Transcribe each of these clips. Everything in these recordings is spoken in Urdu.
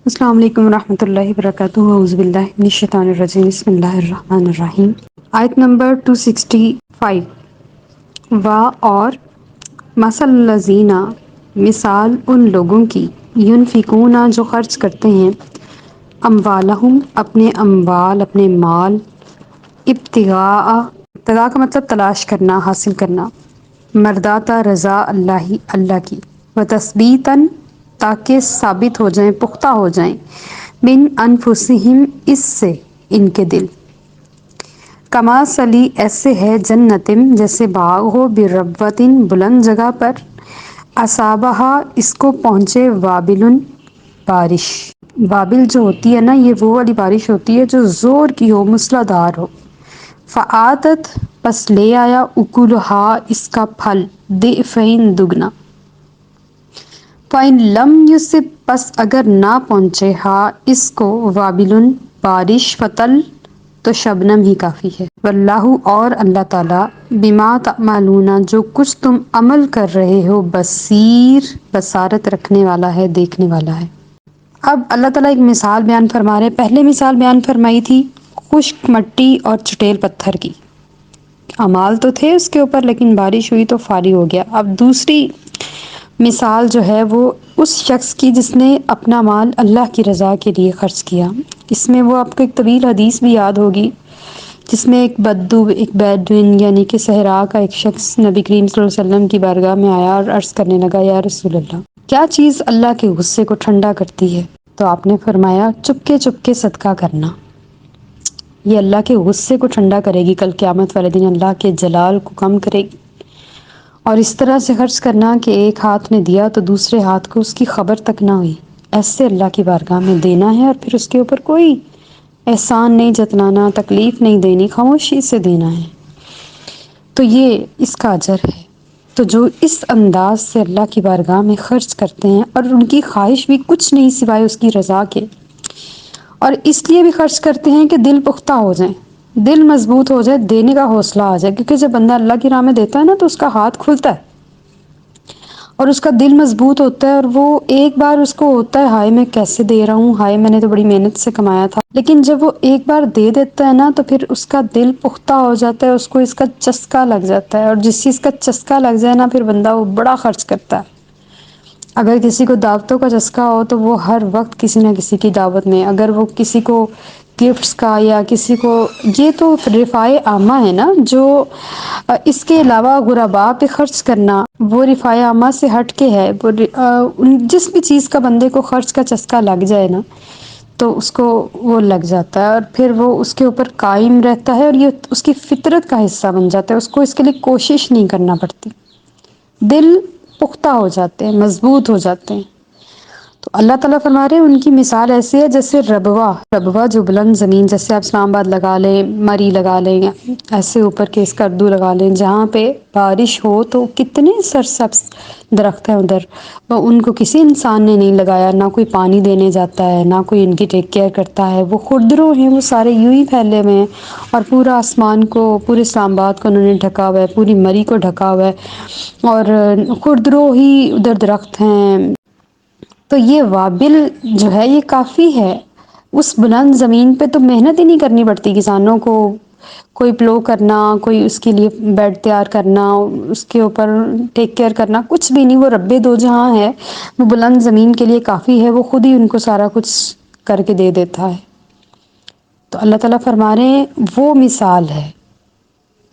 السلام علیکم ورحمۃ اللہ وبرکاتہ اعوذ باللہ من الشیطان الرجیم بسم اللہ الرحمن الرحیم آیت نمبر 265 اور مثل الذین مثال ان لوگوں کی ینفقون جو خرچ کرتے ہیں اموالہم اپنے اموال اپنے مال ابتغاء کا مطلب تلاش کرنا حاصل کرنا مردات رضا اللہ کی و تثبیتاً تاکہ ثابت ہو جائیں پختہ ہو جائیں من انفسہم اس سے ان کے دل کما سلی ایسے ہے جنتم جیسے باغ ہو بربوتن بلند جگہ پر اصابہا اس کو پہنچے وابل بارش وابل جو ہوتی ہے نا یہ وہ والی بارش ہوتی ہے جو زور کی ہو موسلا دھار ہو فآتت پس لے آیا اکلہا اس کا پھل ضعفین دگنا فَإِن لَمْ يُصِب پس اگر نہ پہنچے ہا اس کو وابل بارش فتل تو شبنم ہی کافی ہے واللہ اور اللہ تعالیٰ بما تعملون جو کچھ تم عمل کر رہے ہو بصیر بصارت رکھنے والا ہے دیکھنے والا ہے۔ اب اللہ تعالیٰ ایک مثال بیان فرما رہے، پہلے مثال بیان فرمائی تھی خشک مٹی اور چٹیل پتھر کی، اعمال تو تھے اس کے اوپر لیکن بارش ہوئی تو فارغ ہو گیا۔ اب دوسری مثال جو ہے وہ اس شخص کی جس نے اپنا مال اللہ کی رضا کے لیے خرچ کیا۔ اس میں وہ آپ کو ایک طویل حدیث بھی یاد ہوگی جس میں ایک بیدوین یعنی کہ صحرا کا ایک شخص نبی کریم صلی اللہ علیہ وسلم کی بارگاہ میں آیا اور عرض کرنے لگا یا رسول اللہ کیا چیز اللہ کے غصے کو ٹھنڈا کرتی ہے؟ تو آپ نے فرمایا چپکے صدقہ کرنا، یہ اللہ کے غصے کو ٹھنڈا کرے گی، کل قیامت والے دن اللہ کے جلال کو کم کرے گی۔ اور اس طرح سے خرچ کرنا کہ ایک ہاتھ نے دیا تو دوسرے ہاتھ کو اس کی خبر تک نہ ہوئی، ایسے اللہ کی بارگاہ میں دینا ہے اور پھر اس کے اوپر کوئی احسان نہیں جتلانا، تکلیف نہیں دینی، خاموشی سے دینا ہے، تو یہ اس کا اجر ہے۔ تو جو اس انداز سے اللہ کی بارگاہ میں خرچ کرتے ہیں اور ان کی خواہش بھی کچھ نہیں سوائے اس کی رضا کے، اور اس لیے بھی خرچ کرتے ہیں کہ دل پختہ ہو جائیں، دل مضبوط ہو جائے، دینے کا حوصلہ آ جائے، کیونکہ جب بندہ اللہ کی راہ میں دیتا ہے نا تو اس کا ہاتھ کھلتا ہے اور اس کا دل مضبوط ہوتا ہے، اور وہ ایک بار اس کو ہوتا ہے ہائے میں کیسے دے رہا ہوں، ہائے میں نے تو بڑی محنت سے کمایا تھا، لیکن جب وہ ایک بار دے دیتا ہے نا تو پھر اس کا دل پختہ ہو جاتا ہے، اس کو اس کا چسکا لگ جاتا ہے، اور جس چیز کا چسکا لگ جائے نا پھر بندہ وہ بڑا خرچ کرتا ہے۔ اگر کسی کو دعوتوں کا چسکا ہو تو وہ ہر وقت کسی نہ کسی کی دعوت میں، اگر وہ کسی کو گفٹس کا یا کسی کو، یہ تو رفاع عامہ ہے نا، جو اس کے علاوہ غرباء پہ خرچ کرنا وہ رفاع عامہ سے ہٹ کے ہے، جس بھی چیز کا بندے کو خرچ کا چسکا لگ جائے نا تو اس کو وہ لگ جاتا ہے اور پھر وہ اس کے اوپر قائم رہتا ہے، اور یہ اس کی فطرت کا حصہ بن جاتا ہے، اس کو اس کے لیے کوشش نہیں کرنا پڑتی، دل پختہ ہو جاتے ہیں، مضبوط ہو جاتے ہیں۔ تو اللہ تعالیٰ فرما رہے ہیں ان کی مثال ایسی ہے جیسے ربوہ جو بلند زمین، جیسے آپ اسلام آباد لگا لیں، مری لگا لیں، ایسے اوپر کے اس کردو لگا لیں، جہاں پہ بارش ہو تو کتنے سرسبز درخت ہیں ادھر، ان کو کسی انسان نے نہیں لگایا، نہ کوئی پانی دینے جاتا ہے، نہ کوئی ان کی ٹیک کیئر کرتا ہے، وہ خضرو ہیں، وہ سارے یوں ہی پھیلے ہوئے ہیں، اور پورا آسمان کو، پورے اسلام آباد کو انہوں نے ڈھکا ہوا ہے، پوری مری کو ڈھکا ہوا ہے، اور خضرو ہی ادھر درخت ہیں۔ تو یہ وابل جو ہے یہ کافی ہے، اس بلند زمین پہ تو محنت ہی نہیں کرنی پڑتی کسانوں کو، کوئی پلو کرنا، کوئی اس کے لیے بیڈ تیار کرنا، اس کے اوپر ٹیک کیئر کرنا، کچھ بھی نہیں، وہ رب دو جہاں ہے، وہ بلند زمین کے لیے کافی ہے، وہ خود ہی ان کو سارا کچھ کر کے دے دیتا ہے۔ تو اللہ تعالیٰ فرما رہے ہیں وہ مثال ہے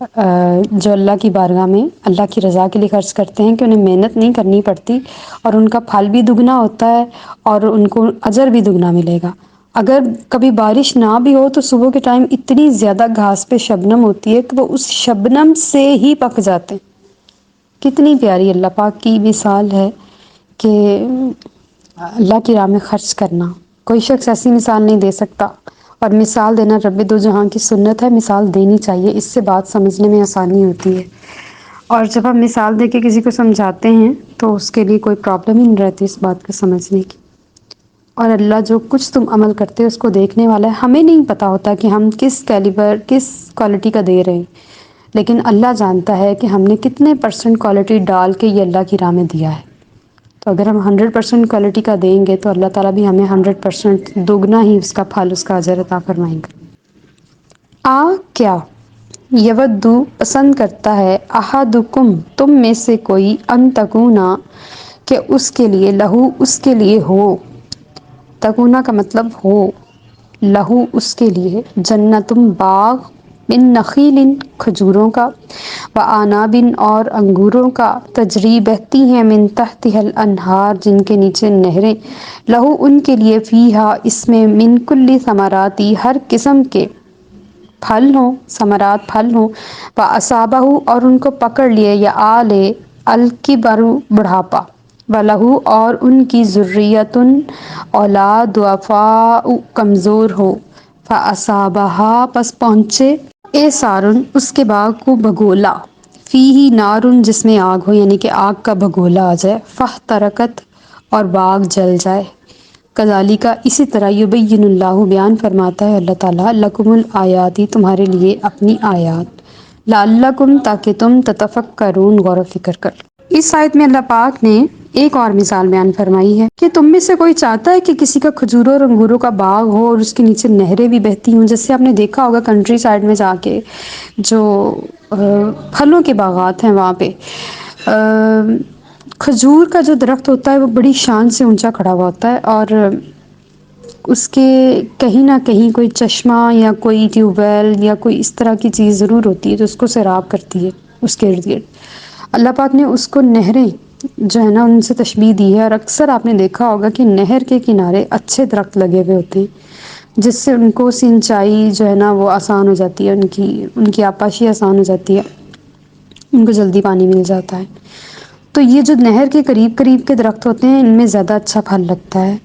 جو اللہ کی بارگاہ میں اللہ کی رضا کے لیے خرچ کرتے ہیں کہ انہیں محنت نہیں کرنی پڑتی، اور ان کا پھل بھی دگنا ہوتا ہے اور ان کو اجر بھی دگنا ملے گا۔ اگر کبھی بارش نہ بھی ہو تو صبح کے ٹائم اتنی زیادہ گھاس پہ شبنم ہوتی ہے کہ وہ اس شبنم سے ہی پک جاتے ہیں۔ کتنی پیاری اللہ پاک کی مثال ہے کہ اللہ کی راہ میں خرچ کرنا، کوئی شخص ایسی مثال نہیں دے سکتا، اور مثال دینا رب دو جہاں کی سنت ہے، مثال دینی چاہیے، اس سے بات سمجھنے میں آسانی ہوتی ہے، اور جب ہم مثال دے کے کسی کو سمجھاتے ہیں تو اس کے لیے کوئی پرابلم ہی نہیں رہتی اس بات کو سمجھنے کی۔ اور اللہ جو کچھ تم عمل کرتے ہو اس کو دیکھنے والا ہے، ہمیں نہیں پتہ ہوتا کہ ہم کس کیلیبر کس کوالٹی کا دے رہے ہیں، لیکن اللہ جانتا ہے کہ ہم نے کتنے % کوالٹی ڈال کے یہ اللہ کی راہ میں دیا ہے۔ تو اگر ہم 100% کوالٹی کا دیں گے تو اللہ تعالیٰ بھی ہمیں 100% دوگنا ہی اس کا پھل، اس کا اجر عطا فرمائیں گے۔ کیا یودو پسند کرتا ہے احدکم تم میں سے کوئی ان تکونا کہ اس کے لیے لہو اس کے لیے ہو، تکونا کا مطلب ہو، لہو اس کے لیے جنتم باغ من نخیل کھجوروں کا، و عنابن اور انگوروں کا، تجری بہتی ہیں من تحتها الانہار جن کے نیچے نہریں، لہو ان کے لیے فیہا اس میں من کل ثمراتی ہر قسم کے پھل ہوں، ثمرات پھل ہوں، واصابہ اور ان کو پکڑ لیے یا آلے الکبر بڑھاپا، ولہو اور ان کی ذریتن اولاد ضعفاء کمزور ہو، فاصابہا پس پہنچے اے سارن اس کے باغ کو بگولا، فیہی نارن جس میں آگ ہو، یعنی کہ آگ کا بگولا آ جائے، فاحترقت اور باغ جل جائے، کذالک اسی طرح یبین اللہ بیان فرماتا ہے اللہ تعالیٰ لکم الآیاتی تمہارے لیے اپنی آیات، لعلکم تاکہ تم تتفکرون غور و فکر کر۔ اس آیت میں اللہ پاک نے ایک اور مثال بیان فرمائی ہے کہ تم میں سے کوئی چاہتا ہے کہ کسی کا کھجوروں اور انگوروں کا باغ ہو اور اس کے نیچے نہریں بھی بہتی ہوں، جیسے آپ نے دیکھا ہوگا کنٹری سائڈ میں جا کے جو پھلوں کے باغات ہیں وہاں پہ کھجور کا جو درخت ہوتا ہے وہ بڑی شان سے اونچا کھڑا ہوا ہوتا ہے، اور اس کے کہیں نہ کہیں کوئی چشمہ یا کوئی ٹیوب ویل یا کوئی اس طرح کی چیز ضرور ہوتی ہے جو اس کو سیراب کرتی ہے اس کے ارد گرد۔ اللہ پاک نے اس کو نہریں جو ہے نا ان سے تشبیہ دی ہے، اور اکثر آپ نے دیکھا ہوگا کہ نہر کے کنارے اچھے درخت لگے ہوئے ہوتے ہیں جس سے ان کو سینچائی جو ہے نا وہ آسان ہو جاتی ہے، ان کی آبپاشی آسان ہو جاتی ہے، ان کو جلدی پانی مل جاتا ہے۔ تو یہ جو نہر کے قریب قریب کے درخت ہوتے ہیں ان میں زیادہ اچھا پھل لگتا ہے،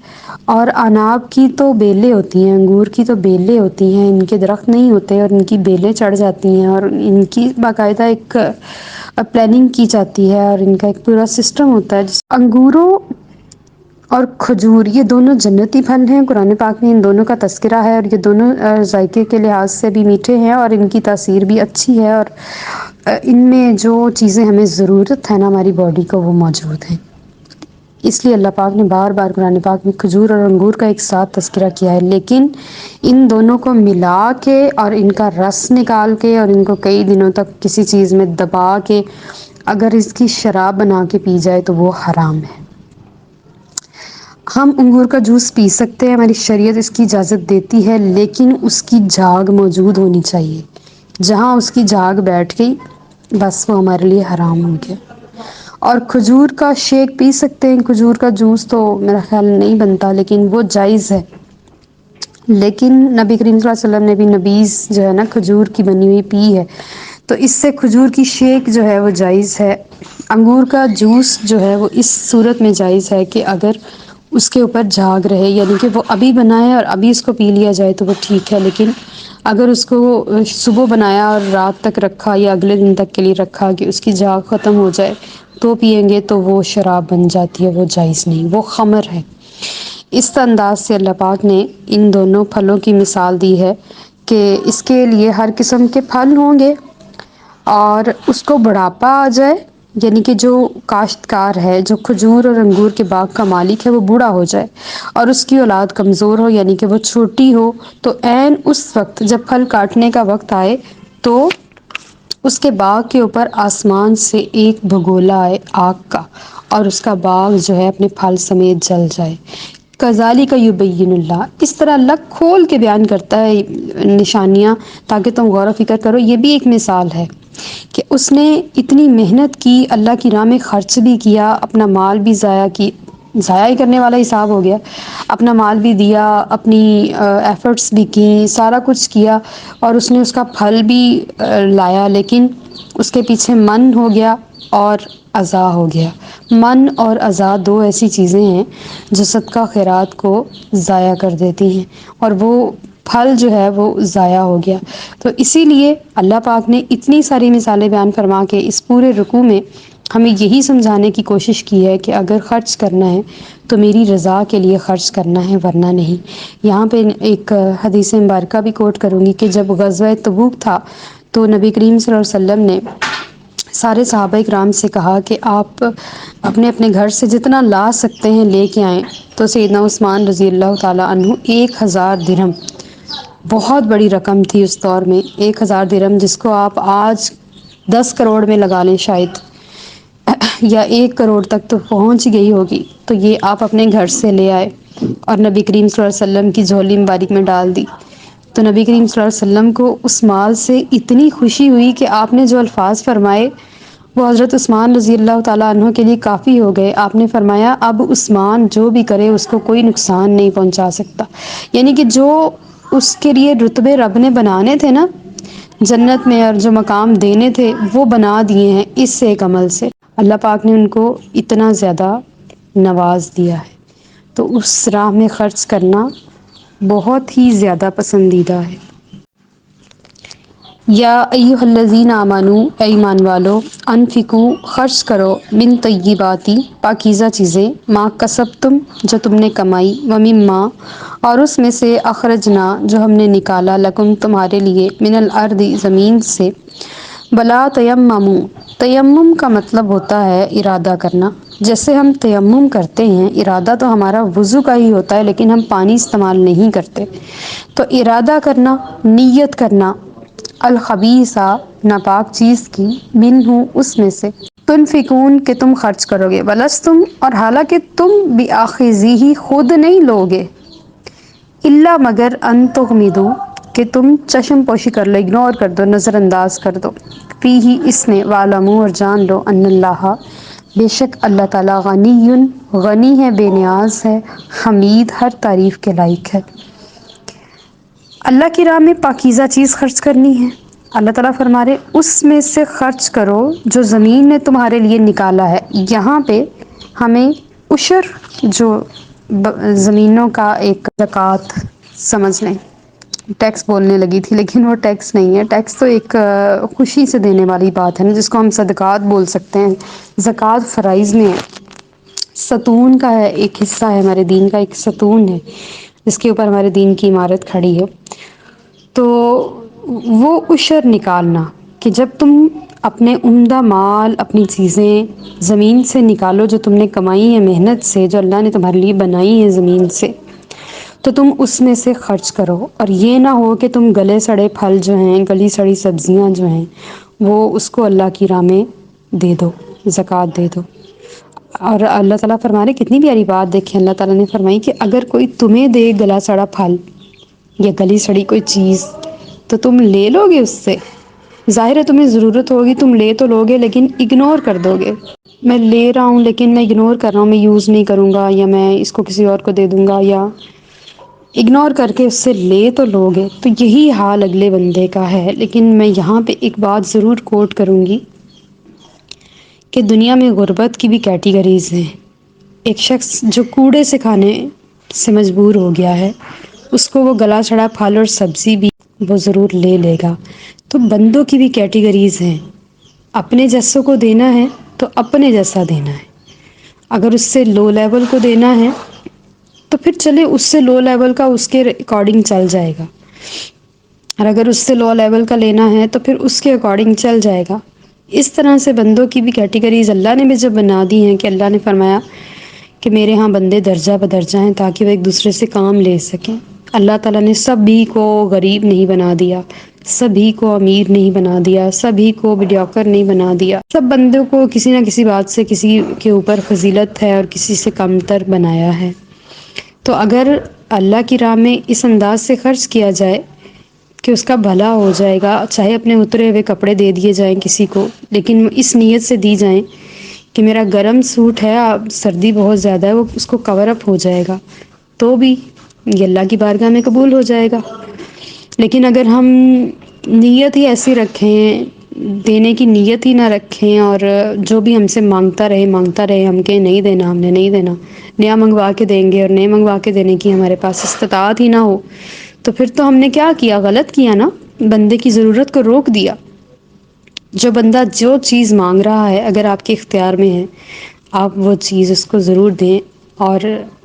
اور اناب کی تو بیلیں ہوتی ہیں، انگور کی تو بیلیں ہوتی ہیں، ان کے درخت نہیں ہوتے اور ان کی بیلیں چڑھ جاتی ہیں، اور ان کی باقاعدہ ایک پلاننگ کی جاتی ہے اور ان کا ایک پورا سسٹم ہوتا ہے۔ انگوروں اور کھجور یہ دونوں جنتی پھل ہیں، قرآن پاک میں ان دونوں کا تذکرہ ہے، اور یہ دونوں ذائقے کے لحاظ سے بھی میٹھے ہیں اور ان کی تاثیر بھی اچھی ہے، اور ان میں جو چیزیں ہمیں ضرورت ہے نا ہماری باڈی کو وہ موجود ہیں۔ اس لیے اللہ پاک نے بار بار قرآن پاک میں کھجور اور انگور کا ایک ساتھ تذکرہ کیا ہے، لیکن ان دونوں کو ملا کے اور ان کا رس نکال کے اور ان کو کئی دنوں تک کسی چیز میں دبا کے اگر اس کی شراب بنا کے پی جائے تو وہ حرام ہے۔ ہم انگور کا جوس پی سکتے ہیں، ہماری شریعت اس کی اجازت دیتی ہے، لیکن اس کی جھاگ موجود ہونی چاہیے، جہاں اس کی جھاگ بیٹھ گئی بس وہ ہمارے لیے حرام ہو گیا۔ اور کھجور کا شیک پی سکتے ہیں، کھجور کا جوس تو میرا خیال نہیں بنتا لیکن وہ جائز ہے، لیکن نبی کریم صلی اللہ علیہ وسلم نے بھی نبیذ جو ہے نا کھجور کی بنی ہوئی پی ہے، تو اس سے کھجور کی شیک جو ہے وہ جائز ہے۔ انگور کا جوس جو ہے وہ اس صورت میں جائز ہے کہ اگر اس کے اوپر جھاگ رہے، یعنی کہ وہ ابھی بنا ہے اور ابھی اس کو پی لیا جائے تو وہ ٹھیک ہے، لیکن اگر اس کو صبح بنایا اور رات تک رکھا یا اگلے دن تک کے لیے رکھا کہ اس کی جھاگ ختم ہو جائے تو پئیں گے تو وہ شراب بن جاتی ہے، وہ جائز نہیں، وہ خمر ہے۔ اس انداز سے اللہ پاک نے ان دونوں پھلوں کی مثال دی ہے کہ اس کے لیے ہر قسم کے پھل ہوں گے، اور اس کو بڑھاپا آ جائے، یعنی کہ جو کاشتکار ہے، جو کھجور اور انگور کے باغ کا مالک ہے وہ بوڑھا ہو جائے اور اس کی اولاد کمزور ہو، یعنی کہ وہ چھوٹی ہو، تو عین اس وقت جب پھل کاٹنے کا وقت آئے تو اس کے باغ کے اوپر آسمان سے ایک بگولا آئے آگ کا، اور اس کا باغ جو ہے اپنے پھل سمیت جل جائے۔ کذالک یبین اللہ، اس طرح اللہ کھول کے بیان کرتا ہے نشانیاں تاکہ تم غور و فکر کرو۔ یہ بھی ایک مثال ہے کہ اس نے اتنی محنت کی، اللہ کی راہ میں خرچ بھی کیا، اپنا مال بھی ضائع ہی کرنے والا حساب ہو گیا، اپنا مال بھی دیا، اپنی ایفرٹس بھی کی، سارا کچھ کیا، اور اس نے اس کا پھل بھی لایا، لیکن اس کے پیچھے من ہو گیا اور اذا ہو گیا۔ من اور اذا دو ایسی چیزیں ہیں جو صدقہ خیرات کو ضائع کر دیتی ہیں، اور وہ پھل جو ہے وہ ضائع ہو گیا۔ تو اسی لیے اللہ پاک نے اتنی ساری مثالیں بیان فرما کے اس پورے رکوع میں ہمیں یہی سمجھانے کی کوشش کی ہے کہ اگر خرچ کرنا ہے تو میری رضا کے لیے خرچ کرنا ہے، ورنہ نہیں۔ یہاں پہ ایک حدیث مبارکہ بھی کوٹ کروں گی کہ جب غزوہ تبوک تھا تو نبی کریم صلی اللہ علیہ وسلم نے سارے صحابہ کرام سے کہا کہ آپ اپنے اپنے گھر سے جتنا لا سکتے ہیں لے کے آئیں. تو سیدنا عثمان رضی اللہ تعالیٰ عنہ 1000 درہم، بہت بڑی رقم تھی اس دور میں. 1000 درہم جس کو آپ آج 10 کروڑ میں لگا لیں شاید، یا 1 کروڑ تک تو پہنچ گئی ہوگی. تو یہ آپ اپنے گھر سے لے آئے اور نبی کریم صلی اللہ علیہ وسلم کی جھولی مبارک میں ڈال دی. تو نبی کریم صلی اللہ علیہ وسلم کو اس مال سے اتنی خوشی ہوئی کہ آپ نے جو الفاظ فرمائے وہ حضرت عثمان رضی اللہ تعالیٰ عنہ کے لیے کافی ہو گئے. آپ نے فرمایا اب عثمان جو بھی کرے اس کو کوئی نقصان نہیں پہنچا سکتا. یعنی کہ جو اس کے لیے رتبے رب نے بنانے تھے نا جنت میں، اور جو مقام دینے تھے وہ بنا دیے ہیں اس سے ایک عمل سے. اللہ پاک نے ان کو اتنا زیادہ نواز دیا ہے. تو اس راہ میں خرچ کرنا بہت ہی زیادہ پسندیدہ ہے. یا ایھا الذین آمنو، اے ایمان والو، انفقوا خرچ کرو، من طیباتی پاکیزہ چیزیں، ما کسبتم جو تم نے کمائی، ومما اور اس میں سے، اخرجنا جو ہم نے نکالا، لکم تمہارے لیے، من الارض زمین سے، ولا تیمموا تیمم کا مطلب ہوتا ہے ارادہ کرنا. جیسے ہم تیمم کرتے ہیں، ارادہ تو ہمارا وضو کا ہی ہوتا ہے لیکن ہم پانی استعمال نہیں کرتے. تو ارادہ کرنا، نیت کرنا، الخبیثہ ناپاک چیز کی، منہ اس میں سے، تنفقون کہ تم خرچ کرو گے، ولستم اور حالانکہ تم بآخذیہ خود نہیں لوگے، الا مگر ان تغمضوا کہ تم چشم پوشی کر لو، اگنور کر دو، نظر انداز کر دو، فیہ اس میں، واعلموا اور جان لو، ان اللہ بے شک اللہ تعالیٰ غنی غنی ہے، بے نیاز ہے، حمید ہر تعریف کے لائق ہے. اللہ کی راہ میں پاکیزہ چیز خرچ کرنی ہے. اللہ تعالیٰ فرما رہے اس میں سے خرچ کرو جو زمین نے تمہارے لیے نکالا ہے. یہاں پہ ہمیں عشر جو زمینوں کا ایک زکوٰۃ سمجھ لیں، ٹیکس بولنے لگی تھی لیکن وہ ٹیکس نہیں ہے. ٹیکس تو ایک خوشی سے دینے والی بات ہے نا، جس کو ہم صدقات بول سکتے ہیں. زکوٰۃ فرائض میں ہے، ستون کا ہے، ایک حصہ ہے ہمارے دین کا، ایک ستون ہے جس کے اوپر ہمارے دین کی عمارت کھڑی ہے. تو وہ عشر نکالنا کہ جب تم اپنے عمدہ مال، اپنی چیزیں زمین سے نکالو جو تم نے کمائی ہے محنت سے، جو اللہ نے تمہارے لیے بنائی ہے زمین سے، تو تم اس میں سے خرچ کرو. اور یہ نہ ہو کہ تم گلے سڑے پھل جو ہیں، گلی سڑی سبزیاں جو ہیں، وہ اس کو اللہ کی راہ میں دے دو، زکوٰۃ دے دو. اور اللہ تعالیٰ فرما رہے کتنی پیاری بات دیکھیں، اللہ تعالیٰ نے فرمائی کہ اگر کوئی تمہیں دے گلا سڑا پھل یا گلی سڑی کوئی چیز تو تم لے لو گے اس سے. ظاہر ہے تمہیں ضرورت ہوگی، تم لے تو لو گے لیکن اگنور کر دو گے. میں لے رہا ہوں لیکن میں اگنور کر رہا ہوں، میں یوز نہیں کروں گا، یا میں اس کو کسی اور کو دے دوں گا، یا اگنور کر کے اس سے لے تو لوگے. تو یہی حال اگلے بندے کا ہے. لیکن میں یہاں پہ ایک بات ضرور کوٹ کروں گی کہ دنیا میں غربت کی بھی کیٹیگریز ہیں. ایک شخص جو کوڑے سے کھانے سے مجبور ہو گیا ہے، اس کو وہ گلا سڑا پھل اور سبزی بھی وہ ضرور لے لے گا. تو بندوں کی بھی کیٹیگریز ہیں. اپنے جیسوں کو دینا ہے تو اپنے جیسا دینا ہے. اگر اس سے لو لیول کو دینا ہے تو پھر چلے اس سے لو لیول کا اس کے اکارڈنگ چل جائے گا، اور اگر اس سے لو لیول کا لینا ہے تو پھر اس کے اکارڈنگ چل جائے گا. اس طرح سے بندوں کی بھی کیٹیگریز اللہ نے بھی جب بنا دی ہیں کہ اللہ نے فرمایا کہ میرے ہاں بندے درجہ بدرجہ ہیں تاکہ وہ ایک دوسرے سے کام لے سکیں. اللہ تعالیٰ نے سبھی کو غریب نہیں بنا دیا، سبھی کو امیر نہیں بنا دیا، سبھی کو میڈیوکر نہیں بنا دیا. سب بندوں کو کسی نہ کسی بات سے کسی کے اوپر فضیلت ہے اور کسی سے کمتر بنایا ہے. تو اگر اللہ کی راہ میں اس انداز سے خرچ کیا جائے کہ اس کا بھلا ہو جائے گا، چاہے اپنے اترے ہوئے کپڑے دے دیے جائیں کسی کو، لیکن اس نیت سے دی جائیں کہ میرا گرم سوٹ ہے، سردی بہت زیادہ ہے، وہ اس کو کور اپ ہو جائے گا، تو بھی یہ اللہ کی بارگاہ میں قبول ہو جائے گا. لیکن اگر ہم نیت ہی ایسی رکھیں، دینے کی نیت ہی نہ رکھیں، اور جو بھی ہم سے مانگتا رہے، ہم کہیں نہیں دینا، ہم نے نہیں دینا، نیا منگوا کے دیں گے، اور نئے منگوا کے دینے کی ہمارے پاس استطاعت ہی نہ ہو، تو پھر تو ہم نے کیا کیا؟ غلط کیا نا، بندے کی ضرورت کو روک دیا. جو بندہ جو چیز مانگ رہا ہے اگر آپ کے اختیار میں ہے، آپ وہ چیز اس کو ضرور دیں، اور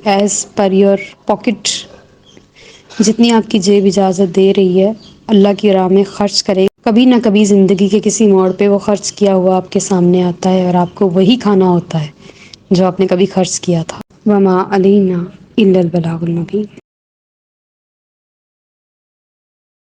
ایز پر یور پاکٹ، جتنی آپ کی جیب اجازت دے رہی ہے اللہ کی راہ میں خرچ کرے، کبھی نہ کبھی زندگی کے کسی موڑ پہ وہ خرچ کیا ہوا آپ کے سامنے آتا ہے اور آپ کو وہی کھانا ہوتا ہے جو آپ نے کبھی خرچ کیا تھا۔ وما علینا الا البلاغ المبین۔